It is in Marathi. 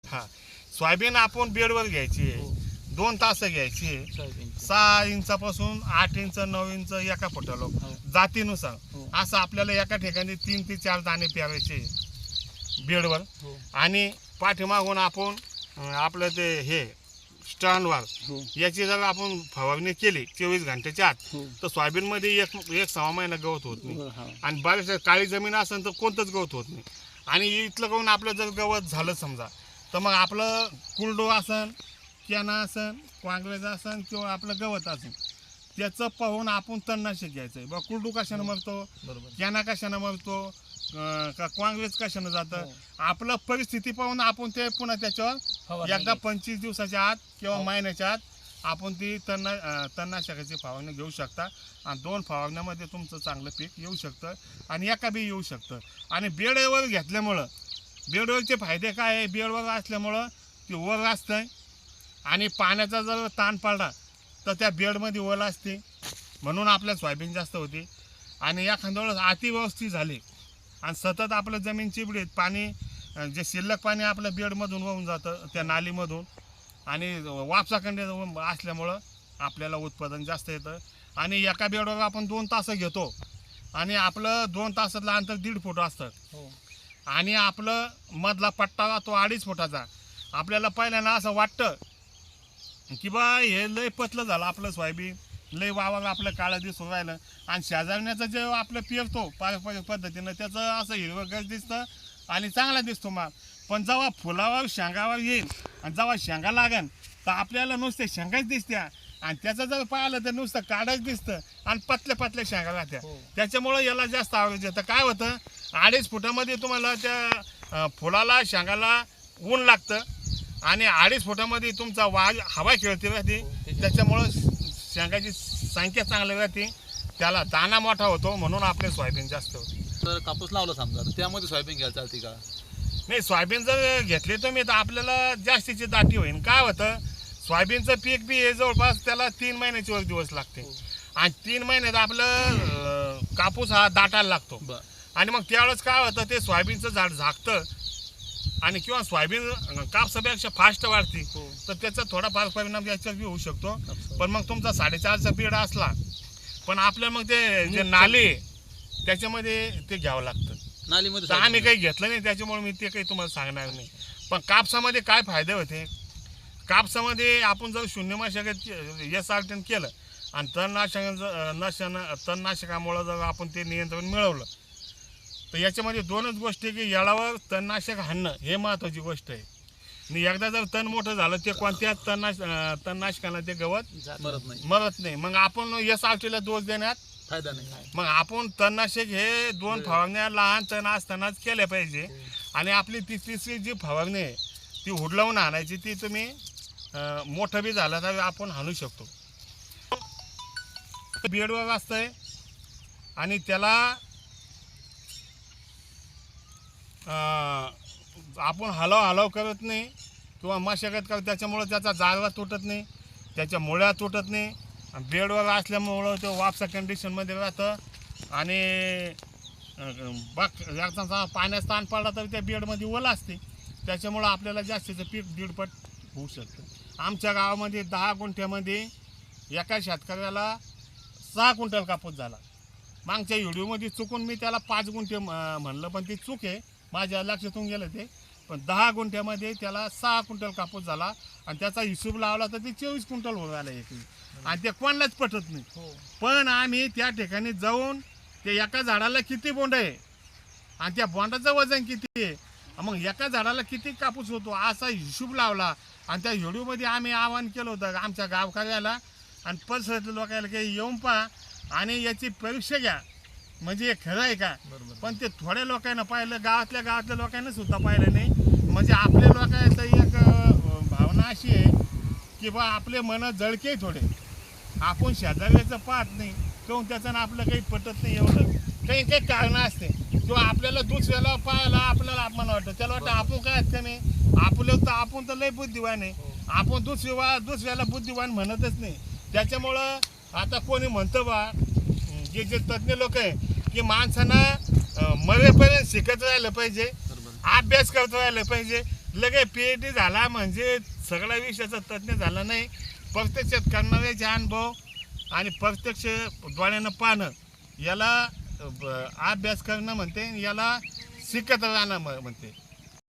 हा सोयाबीन आपण बेडवर घ्यायची आहे, 2 तास घ्यायची आहे, 6 इंचापासून 8 इंच 9 इंच एका फुटाला जातीनुसार असं आपल्याला एका ठिकाणी 3 ते 4 दाणे पेरायचे बेडवर. आणि पाठीमागून आपण आपलं ते हे स्टँडवर याची जर आपण फवारणी केली 24 घंट्याच्या आत तर सोयाबीनमध्ये एक 6 महिना गवत होत नाही. आणि बरेच काळी जमीन असेल तर कोणतंच गवत होत नाही. आणि इथलं करून आपलं जर गवत झालं समजा तर मग आपलं कुलडो असन, कॅना असन, क्वांगरेजा असन किंवा आपलं गवत असेल त्याचं पाहून आपण तणनाशक घ्यायचं आहे. बा कुलडू कशानं मरतो, कॅना कशानं मरतो, का क्वांगरेज कशानं जातं, आपलं परिस्थिती पाहून आपण ते पुन्हा त्याच्यावर एकदा 25 दिवसाच्या आत किंवा महिन्याच्या आत आपण ती तणनाशकाची फवारणी घेऊ शकता. आणि 2 फवारण्यामध्ये तुमचं चांगलं पीक येऊ शकतं आणि एका बी येऊ शकतं. आणि बेडवर घेतल्यामुळं बेडवरचे फायदे काय आहे, बेडवर असल्यामुळं ती वर असतं आणि पाण्याचा जर ताण पडला तर त्या बेडमध्ये ओल असते म्हणून आपल्या सोयाबीन जास्त होते. आणि एखाद्या वेळेस अतिवृष्टी झाली आणि सतत आपलं जमीन चिबडीत पाणी जे शिल्लक पाणी आपल्या बेडमधून वाहून जातं त्या नालीमधून आणि वापसाखंड असल्यामुळं आपल्याला उत्पादन जास्त येतं. आणि एका बेडवर आपण 2 तास घेतो आणि आपलं 2 तासातलं अंतर 1.5 फूट असतं. आणि आपलं मधला पट्टा तो 2.5 फुटाचा. आपल्याला पहिल्यांदा असं वाटतं की बा हे लय पतलं झालं आपलं सोयाबीन, लय वावर आपलं काळं दिसून राहिलं. आणि शेजारण्याचं जे आपलं पेरतो पारंपरिक पद्धतीनं त्याचं असं हिरवंगार दिसतं आणि चांगला दिसतो माल. पण जेव्हा फुलावर शेंगावर येईल आणि जेव्हा शेंगा लागेल तर आपल्याला नुसते शेंगाच दिसत्या आणि त्याचं जर पाहिलं तर नुसतं काढच दिसतं आणि पतल्या शेंगा राहत्या. त्याच्यामुळं याला जास्त आवड येतं. काय होतं 2.5 फुटामध्ये तुम्हाला त्या फुलाला शेंगाला ऊन लागतं आणि 2.5 फुटामध्ये तुमचा हवा खेळती राहते. त्याच्यामुळं शेंगाची संख्या चांगली राहते, त्याला दाना मोठा होतो म्हणून आपले सोयाबीन जास्त होते. तर कापूस लावला समजा तर त्यामध्ये सोयाबीन घ्यायला चालते का? नाही, सोयाबीन जर घेतली तुम्ही तर आपल्याला जास्तीची दाटी होईल. काय होतं सोयाबीनचं पीक बी हे जवळपास त्याला 3 महिन्याची वर दिवस लागते आणि 3 महिन्यात आपलं कापूस हा दाटायला लागतो. आणि मग त्यावेळेस काय होतं ते सोयाबीनचं झाड झाकतं आणि किंवा सोयाबीन कापसापेक्षा फास्ट वाढते तर त्याचा थोडाफार परिणाम याच्यावर बी होऊ शकतो. पण मग तुमचा 4.5चा पिरियड असला पण आपल्याला मग ते जे नाले त्याच्यामध्ये ते घ्यावं लागतं. नालीमध्ये आम्ही काही घेतलं नाही त्याच्यामुळे मी ते काही तुम्हाला सांगणार नाही. पण कापसामध्ये काय फायदे होते, कापसामध्ये आपण जर 0 मशागत SR10 केलं आणि तणनाशकामुळं जर आपण ते नियंत्रण मिळवलं तर याच्यामध्ये 2च गोष्टी की याळावर तणनाशक हाणणं हे महत्त्वाची गोष्ट आहे. आणि एकदा जर तण मोठं झालं ते कोणत्या तणनाशकाला ते गवत मरत नाही. मग आपण SR10ला दोष देण्यात फायदा नाही. मग आपण तणनाशक हे 2 फवारण्या लहान तण असतानाच केल्या पाहिजे. आणि आपली तिसरी जी फवारणी आहे ती हुडलावून आणायची, ती तुम्ही मोठं बी झालं तर आपण हाणू शकतो. बेडवर असतंय आणि त्याला आपण हलव करत नाही किंवा मशागत करत त्याच्यामुळं त्याचा जाळवा तुटत नाही, त्याच्या मुळ्या तुटत नाही. बेडवर असल्यामुळं तो वापसा कंडिशनमध्ये राहतं आणि एकदा पाण्याचा ताण पडला तर त्या बेडमध्ये ओला असते. त्याच्यामुळं आपल्याला जास्तीचं पीक 1.5 पट होऊ शकतं. आमच्या गावामध्ये 10 गुंठ्यामध्ये एका शेतकऱ्याला 6 क्विंटल कापूस झाला. मागच्या व्हिडिओमध्ये चुकून मी त्याला 5 गुंठे म्हणलं पण ती चूक आहे, माझ्या लक्षातून गेलं ते. पण 10 गुंठ्यामध्ये त्याला 6 क्विंटल कापूस झाला आणि त्याचा हिशोब लावला तर ते 24 क्विंटल होऊन आला एकरी. आणि ते कोणालाच पटत नाही. पण आम्ही त्या ठिकाणी जाऊन ते एका झाडाला किती बोंड आहे आणि त्या बोंडाचं वजन किती आहे, मग एका झाडाला किती कापूस होतो असा हिशोब लावला. आणि त्या व्हिडिओमध्ये आम्ही आवाहन केलं होतं आमच्या गावकऱ्याला आणि परिसरातल्या लोकांना काही येऊन पहा आणि याची परीक्षा घ्या म्हणजे खरं आहे का. पण ते थोड्या लोकांना पाहिलं, गावातल्या लोकांना सुद्धा पाहिलं नाही. म्हणजे आपल्या लोकांचं एक भावना अशी आहे की बा आपले मन जळके थोडे, आपण शेजाऱ्याचं पाहत नाही किंवा त्याचं आपलं काही पटत नाही. एवढं काही कारणं असते किंवा आपल्याला दुसऱ्याला पाहायला आपल्याला अपमान वाटतं, त्याला वाटतं आपण काय असतं नाही आपण तर लय बुद्धिवान आहे, आपण दुसऱ्याला बुद्धिवान म्हणतच नाही. त्याच्यामुळं आता कोणी म्हणतं बा जे तज्ज्ञ लोक आहे की माणसानं मरेपर्यंत शिकत राहिलं पाहिजे, अभ्यास करत राहिलं पाहिजे, लगे PhD झाला म्हणजे सगळ्या विषयाचा तज्ज्ञ झाला नाही. प्रत्यक्षात करणाऱ्याचे अनुभव आणि प्रत्यक्ष डोळ्यानं पाहणं याला अभ्यास करणं म्हणते, याला शिकत राहणं म्हणते.